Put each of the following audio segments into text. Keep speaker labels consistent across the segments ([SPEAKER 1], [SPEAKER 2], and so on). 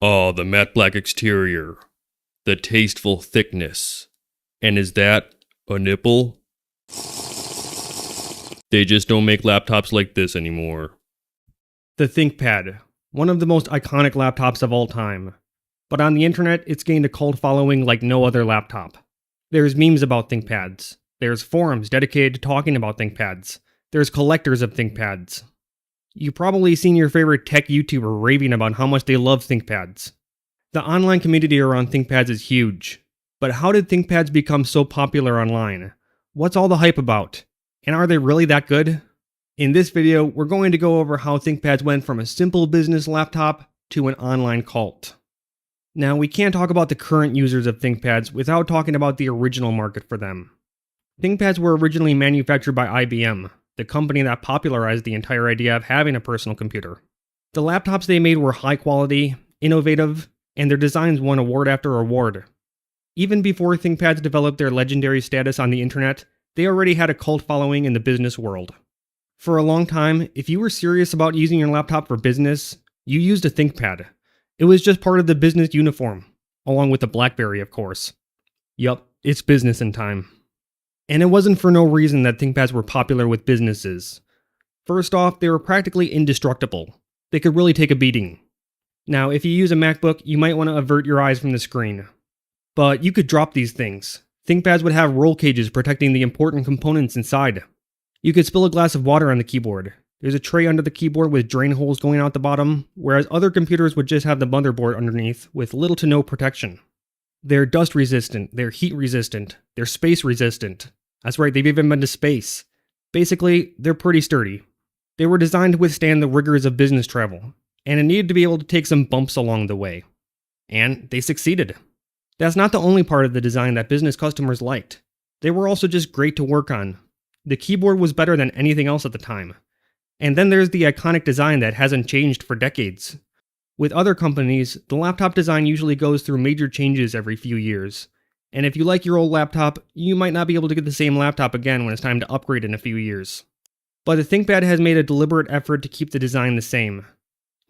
[SPEAKER 1] Oh, the matte black exterior, the tasteful thickness. And is that a nipple? They just don't make laptops like this anymore.
[SPEAKER 2] The Thinkpad, one of the most iconic laptops of all time. But on the internet, it's gained a cult following like no other laptop. There's memes about ThinkPads. There's forums dedicated to talking about ThinkPads. There's collectors of ThinkPads. You've probably seen your favorite tech YouTuber raving about how much they love ThinkPads. The online community around ThinkPads is huge. But how did ThinkPads become so popular online? What's all the hype about? And are they really that good? In this video, we're going to go over how ThinkPads went from a simple business laptop to an online cult. Now, we can't talk about the current users of ThinkPads without talking about the original market for them. ThinkPads were originally manufactured by IBM, the company that popularized the entire idea of having a personal computer. The laptops they made were high quality, innovative, and their designs won award after award. Even before ThinkPads developed their legendary status on the internet, they already had a cult following in the business world. For a long time, if you were serious about using your laptop for business, you used a ThinkPad. It was just part of the business uniform, along with the BlackBerry, of course. Yup, it's business in time. And it wasn't for no reason that ThinkPads were popular with businesses. First off, they were practically indestructible. They could really take a beating. Now, if you use a MacBook, you might want to avert your eyes from the screen. But you could drop these things. ThinkPads would have roll cages protecting the important components inside. You could spill a glass of water on the keyboard. There's a tray under the keyboard with drain holes going out the bottom, whereas other computers would just have the motherboard underneath with little to no protection. They're dust resistant, they're heat resistant, they're space resistant. That's right, they've even been to space. Basically, they're pretty sturdy. They were designed to withstand the rigors of business travel, and it needed to be able to take some bumps along the way. And they succeeded. That's not the only part of the design that business customers liked. They were also just great to work on. The keyboard was better than anything else at the time. And then there's the iconic design that hasn't changed for decades. With other companies, the laptop design usually goes through major changes every few years. And if you like your old laptop, you might not be able to get the same laptop again when it's time to upgrade in a few years. But the ThinkPad has made a deliberate effort to keep the design the same.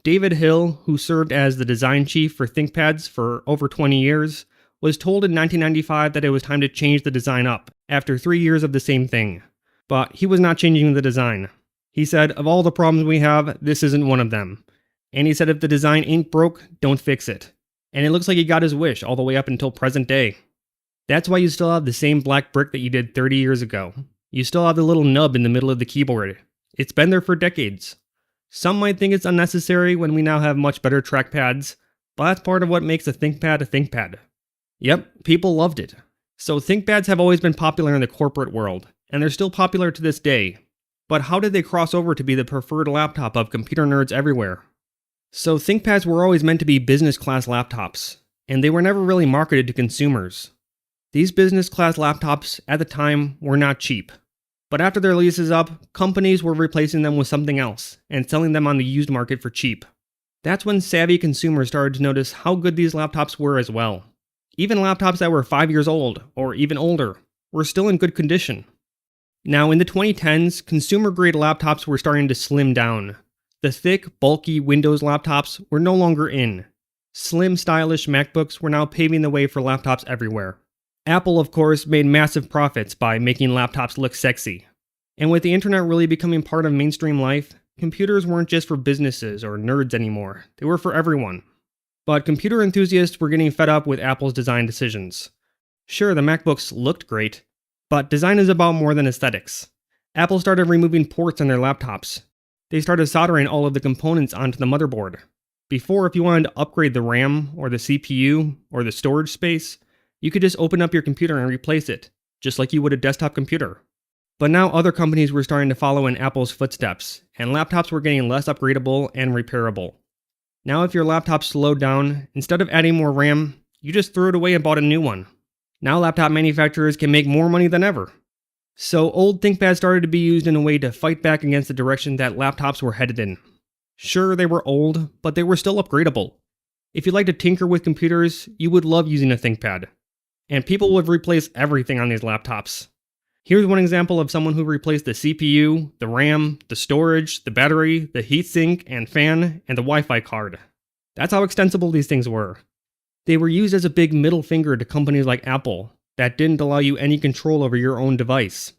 [SPEAKER 2] David Hill, who served as the design chief for ThinkPads for over 20 years, was told in 1995 that it was time to change the design up after 3 years of the same thing. But he was not changing the design. He said, of all the problems we have, this isn't one of them. And he said if the design ain't broke, don't fix it. And it looks like he got his wish all the way up until present day. That's why you still have the same black brick that you did 30 years ago. You still have the little nub in the middle of the keyboard. It's been there for decades. Some might think it's unnecessary when we now have much better trackpads, but that's part of what makes a ThinkPad a ThinkPad. Yep, people loved it. So ThinkPads have always been popular in the corporate world, and they're still popular to this day. But how did they cross over to be the preferred laptop of computer nerds everywhere? So ThinkPads were always meant to be business class laptops, and they were never really marketed to consumers. These business class laptops, at the time, were not cheap. But after their lease is up, companies were replacing them with something else, and selling them on the used market for cheap. That's when savvy consumers started to notice how good these laptops were as well. Even laptops that were 5 years old, or even older, were still in good condition. Now, in the 2010s, consumer-grade laptops were starting to slim down. The thick, bulky Windows laptops were no longer in. Slim, stylish MacBooks were now paving the way for laptops everywhere. Apple, of course, made massive profits by making laptops look sexy. And with the internet really becoming part of mainstream life, computers weren't just for businesses or nerds anymore. They were for everyone. But computer enthusiasts were getting fed up with Apple's design decisions. Sure, the MacBooks looked great, but design is about more than aesthetics. Apple started removing ports on their laptops. They started soldering all of the components onto the motherboard. Before, if you wanted to upgrade the RAM, or the CPU, or the storage space, you could just open up your computer and replace it, just like you would a desktop computer. But now other companies were starting to follow in Apple's footsteps, and laptops were getting less upgradable and repairable. Now if your laptop slowed down, instead of adding more RAM, you just threw it away and bought a new one. Now laptop manufacturers can make more money than ever. So old ThinkPads started to be used in a way to fight back against the direction that laptops were headed in. Sure, they were old, but they were still upgradable. If you like to tinker with computers, you would love using a ThinkPad. And people would replace everything on these laptops. Here's one example of someone who replaced the CPU, the RAM, the storage, the battery, the heatsink and fan, and the Wi-Fi card. That's how extensible these things were. They were used as a big middle finger to companies like Apple that didn't allow you any control over your own device.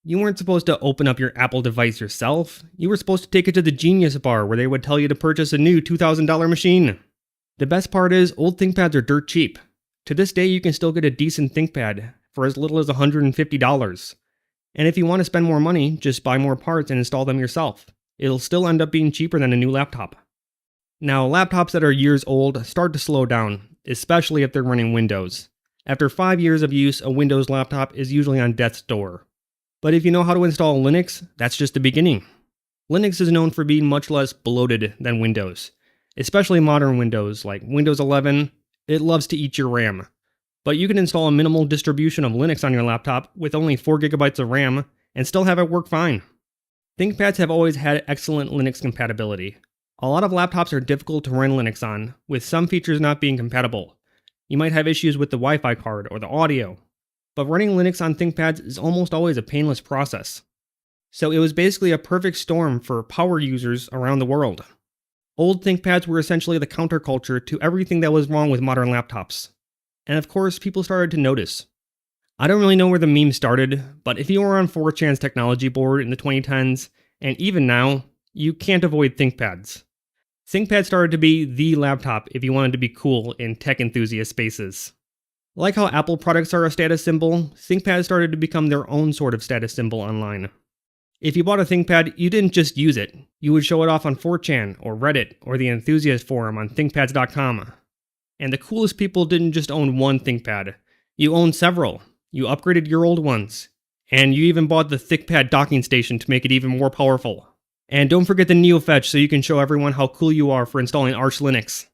[SPEAKER 2] You weren't supposed to open up your Apple device yourself. You were supposed to take it to the Genius Bar where they would tell you to purchase a new $2,000 machine. The best part is, old ThinkPads are dirt cheap. To this day, you can still get a decent ThinkPad for as little as $150. And if you want to spend more money, just buy more parts and install them yourself. It'll still end up being cheaper than a new laptop. Now, laptops that are years old start to slow down, especially if they're running Windows. After 5 years of use, a Windows laptop is usually on death's door. But if you know how to install Linux, that's just the beginning. Linux is known for being much less bloated than Windows, especially modern Windows like Windows 11. It loves to eat your RAM. But you can install a minimal distribution of Linux on your laptop with only 4 GB of RAM and still have it work fine. ThinkPads have always had excellent Linux compatibility. A lot of laptops are difficult to run Linux on, with some features not being compatible. You might have issues with the Wi-Fi card or the audio, but running Linux on ThinkPads is almost always a painless process. So it was basically a perfect storm for power users around the world. Old ThinkPads were essentially the counterculture to everything that was wrong with modern laptops. And of course, people started to notice. I don't really know where the meme started, but if you were on 4chan's technology board in the 2010s, and even now, you can't avoid ThinkPads. ThinkPad started to be the laptop if you wanted to be cool in tech enthusiast spaces. Like how Apple products are a status symbol, ThinkPads started to become their own sort of status symbol online. If you bought a ThinkPad, you didn't just use it. You would show it off on 4chan, or Reddit, or the enthusiast forum on thinkpads.com. And the coolest people didn't just own one ThinkPad. You owned several. You upgraded your old ones. And you even bought the ThinkPad docking station to make it even more powerful. And don't forget the NeoFetch so you can show everyone how cool you are for installing Arch Linux.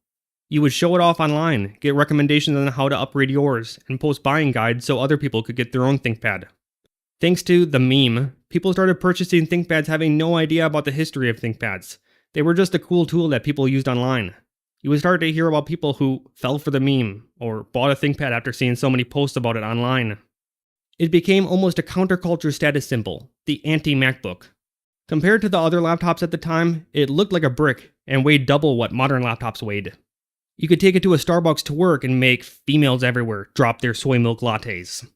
[SPEAKER 2] You would show it off online, get recommendations on how to upgrade yours, and post buying guides so other people could get their own ThinkPad. Thanks to the meme, people started purchasing ThinkPads having no idea about the history of ThinkPads. They were just a cool tool that people used online. You would start to hear about people who fell for the meme, or bought a ThinkPad after seeing so many posts about it online. It became almost a counterculture status symbol, the anti-MacBook. Compared to the other laptops at the time, it looked like a brick and weighed double what modern laptops weighed. You could take it to a Starbucks to work and make females everywhere drop their soy milk lattes.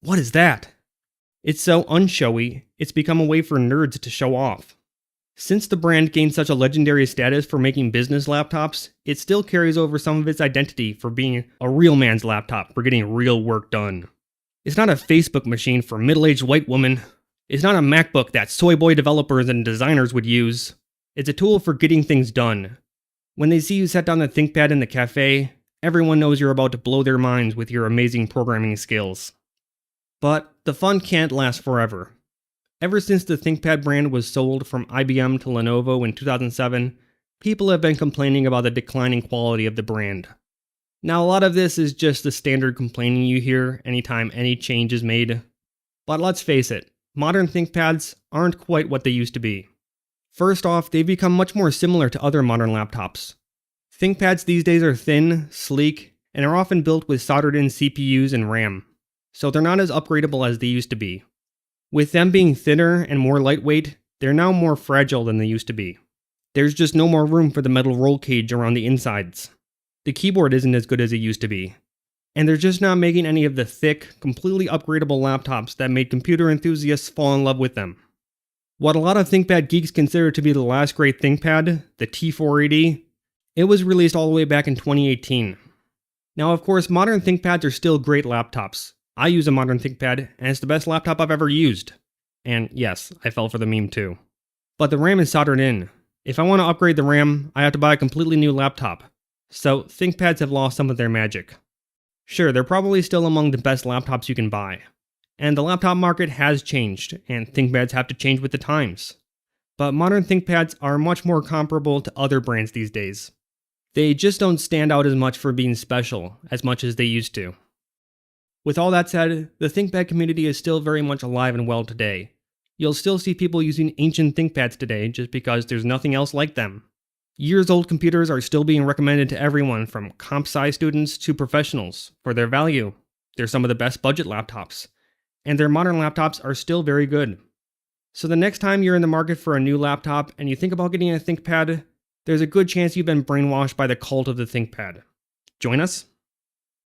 [SPEAKER 2] What is that? It's so unshowy, it's become a way for nerds to show off. Since the brand gained such a legendary status for making business laptops, it still carries over some of its identity for being a real man's laptop for getting real work done. It's not a Facebook machine for middle-aged white women. It's not a MacBook that soy boy developers and designers would use. It's a tool for getting things done. When they see you set down the ThinkPad in the cafe, everyone knows you're about to blow their minds with your amazing programming skills. But the fun can't last forever. Ever since the ThinkPad brand was sold from IBM to Lenovo in 2007, people have been complaining about the declining quality of the brand. Now, a lot of this is just the standard complaining you hear anytime any change is made. But let's face it, modern ThinkPads aren't quite what they used to be. First off, they've become much more similar to other modern laptops. ThinkPads these days are thin, sleek, and are often built with soldered-in CPUs and RAM, so they're not as upgradable as they used to be. With them being thinner and more lightweight, they're now more fragile than they used to be. There's just no more room for the metal roll cage around the insides. The keyboard isn't as good as it used to be. And they're just not making any of the thick, completely upgradable laptops that made computer enthusiasts fall in love with them. What a lot of ThinkPad geeks consider to be the last great ThinkPad, the T480, it was released all the way back in 2018. Now, of course, modern ThinkPads are still great laptops. I use a modern ThinkPad, and it's the best laptop I've ever used. And yes, I fell for the meme too. But the RAM is soldered in. If I want to upgrade the RAM, I have to buy a completely new laptop. So ThinkPads have lost some of their magic. Sure, they're probably still among the best laptops you can buy. And the laptop market has changed, and ThinkPads have to change with the times. But modern ThinkPads are much more comparable to other brands these days. They just don't stand out as much for being special as much as they used to. With all that said, the ThinkPad community is still very much alive and well today. You'll still see people using ancient ThinkPads today just because there's nothing else like them. Years-old computers are still being recommended to everyone from comp sci students to professionals for their value. They're some of the best budget laptops. And their modern laptops are still very good. So the next time you're in the market for a new laptop and you think about getting a ThinkPad, there's a good chance you've been brainwashed by the cult of the ThinkPad. Join us?